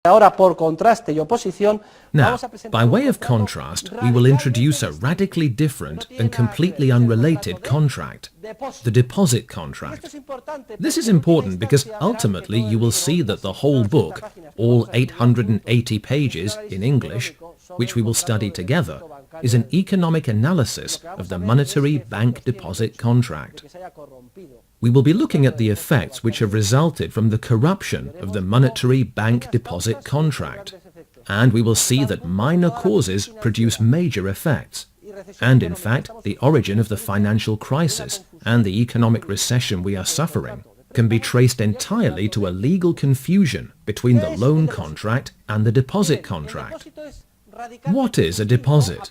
Ahora, por contraste y oposición, Now, by way of contrast, we will introduce a radically different and completely unrelated contract, the deposit contract. This is important because ultimately you will see that the whole book, all 880 pages in English, which we will study together, is an economic analysis of the monetary bank deposit contract. We will be looking at the effects which have resulted from the corruption of the monetary bank deposit contract, and we will see that minor causes produce major effects, and in fact the origin of the financial crisis and the economic recession we are suffering can be traced entirely to a legal confusion between the loan contract and the deposit contract. What is a deposit?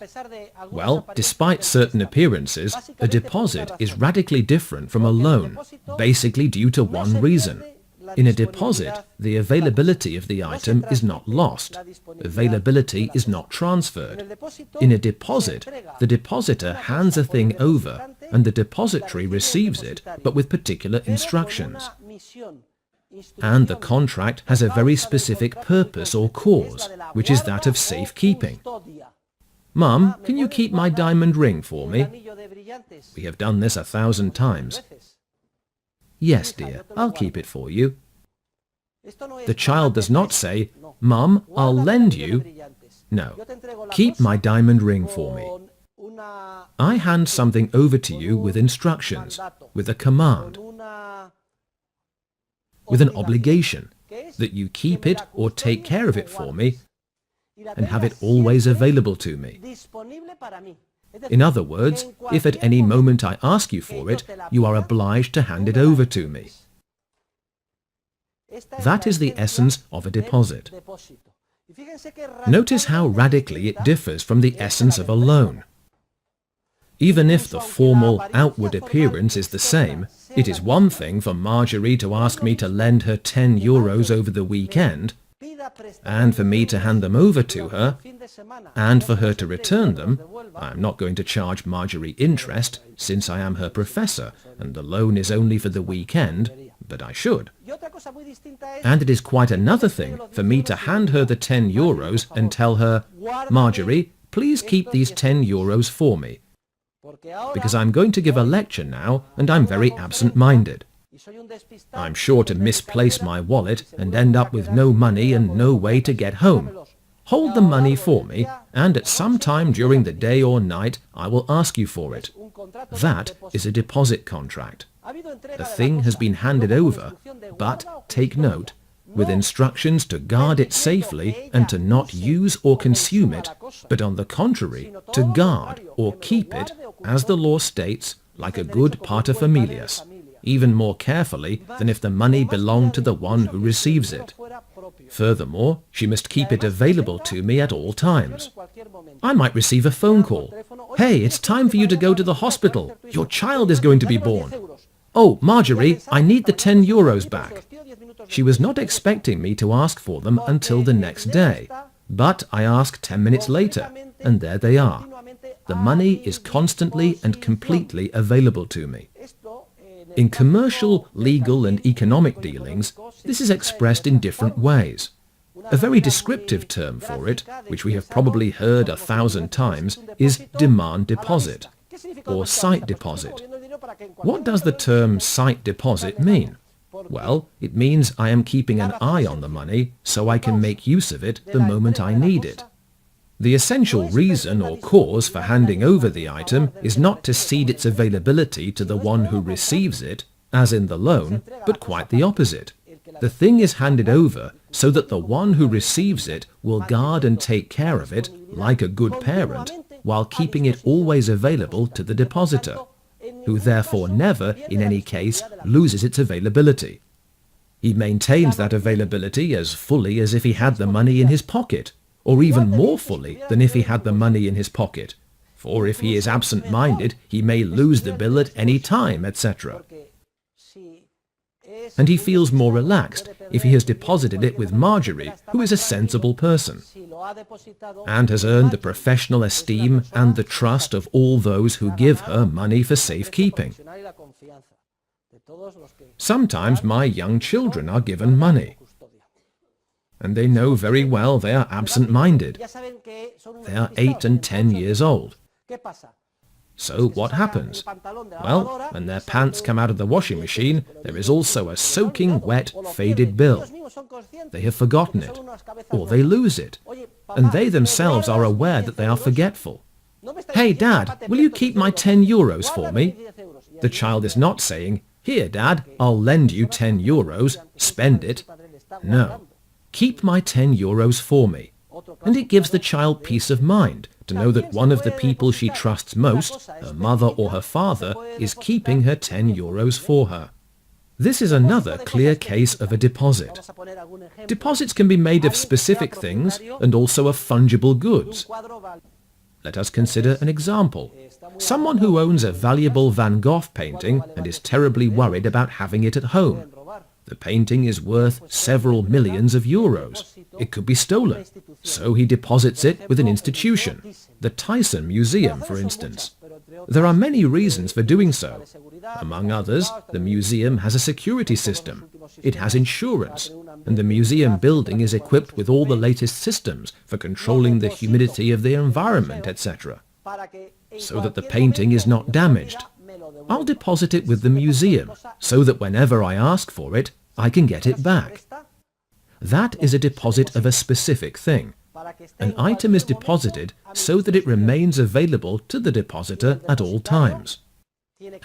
Well, despite certain appearances, a deposit is radically different from a loan, basically due to one reason. In a deposit, the availability of the item is not lost. Availability is not transferred. In a deposit, the depositor hands a thing over, and the depository receives it, but with particular instructions. And the contract has a very specific purpose or cause, which is that of safekeeping. Mum, can you keep my diamond ring for me? We have done this 1,000 times. Yes, dear, I'll keep it for you. The child does not say, Mum, I'll lend you. No, keep my diamond ring for me. I hand something over to you with instructions, with a command, with an obligation, that you keep it or take care of it for me and have it always available to me. In other words, if at any moment I ask you for it, you are obliged to hand it over to me. That is the essence of a deposit. Notice how radically it differs from the essence of a loan. Even if the formal outward appearance is the same, it is one thing for Marjorie to ask me to lend her 10 euros over the weekend, and for me to hand them over to her, and for her to return them. I am not going to charge Marjorie interest, since I am her professor, and the loan is only for the weekend, but I should. And it is quite another thing for me to hand her the 10 euros and tell her, Marjorie, please keep these 10 euros for me, because I'm going to give a lecture now, and I'm very absent-minded. I'm sure to misplace my wallet and end up with no money and no way to get home. Hold the money for me, and at some time during the day or night I will ask you for it. That is a deposit contract. The thing has been handed over, but, take note, with instructions to guard it safely and to not use or consume it, but on the contrary, to guard or keep it, as the law states, like a good paterfamilias, even more carefully than if the money belonged to the one who receives it. Furthermore, she must keep it available to me at all times. I might receive a phone call. Hey, it's time for you to go to the hospital. Your child is going to be born. Oh, Marjorie, I need the 10 euros back. She was not expecting me to ask for them until the next day, but I ask 10 minutes later, and there they are. The money is constantly and completely available to me. In commercial, legal and economic dealings, this is expressed in different ways. A very descriptive term for it, which we have probably heard 1,000 times, is demand deposit, or sight deposit. What does the term sight deposit mean? Well, it means I am keeping an eye on the money so I can make use of it the moment I need it. The essential reason or cause for handing over the item is not to cede its availability to the one who receives it, as in the loan, but quite the opposite. The thing is handed over so that the one who receives it will guard and take care of it like a good parent, while keeping it always available to the depositor, who therefore never, in any case, loses its availability. He maintains that availability as fully as if he had the money in his pocket, or even more fully than if he had the money in his pocket, for if he is absent-minded, he may lose the bill at any time, etc. And he feels more relaxed if he has deposited it with Marjorie, who is a sensible person, and has earned the professional esteem and the trust of all those who give her money for safekeeping. Sometimes my young children are given money. and they know very well they are absent-minded. Ya saben que son unos They are despistados, 8 and 10 years old. ¿Qué pasa? So what happens? Well, when their pants come out of the washing machine, there is also a soaking wet, faded bill. They have forgotten it, or they lose it, and they themselves are aware that they are forgetful. Hey, Dad, will you keep my 10 euros for me? The child is not saying, here, Dad, I'll lend you 10 euros, spend it. No, keep my 10 euros for me. And it gives the child peace of mind to know that one of the people she trusts most, her mother or her father, is keeping her 10 euros for her. This is another clear case of a deposit. Deposits can be made of specific things and also of fungible goods. Let us consider an example. Someone who owns a valuable Van Gogh painting and is terribly worried about having it at home. The painting is worth several millions of euros. It could be stolen. So he deposits it with an institution, the Thyssen Museum, for instance. There are many reasons for doing so. Among others, the museum has a security system. It has insurance, and the museum building is equipped with all the latest systems for controlling the humidity of the environment, etc., so that the painting is not damaged. I'll deposit it with the museum, so that whenever I ask for it, I can get it back. That is a deposit of a specific thing. An item is deposited so that it remains available to the depositor at all times.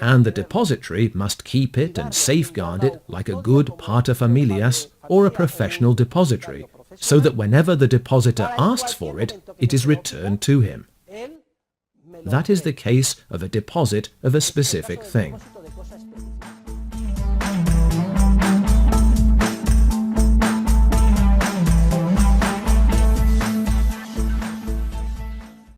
And the depository must keep it and safeguard it like a good paterfamilias or a professional depository, so that whenever the depositor asks for it, it is returned to him. That is the case of a deposit of a specific thing.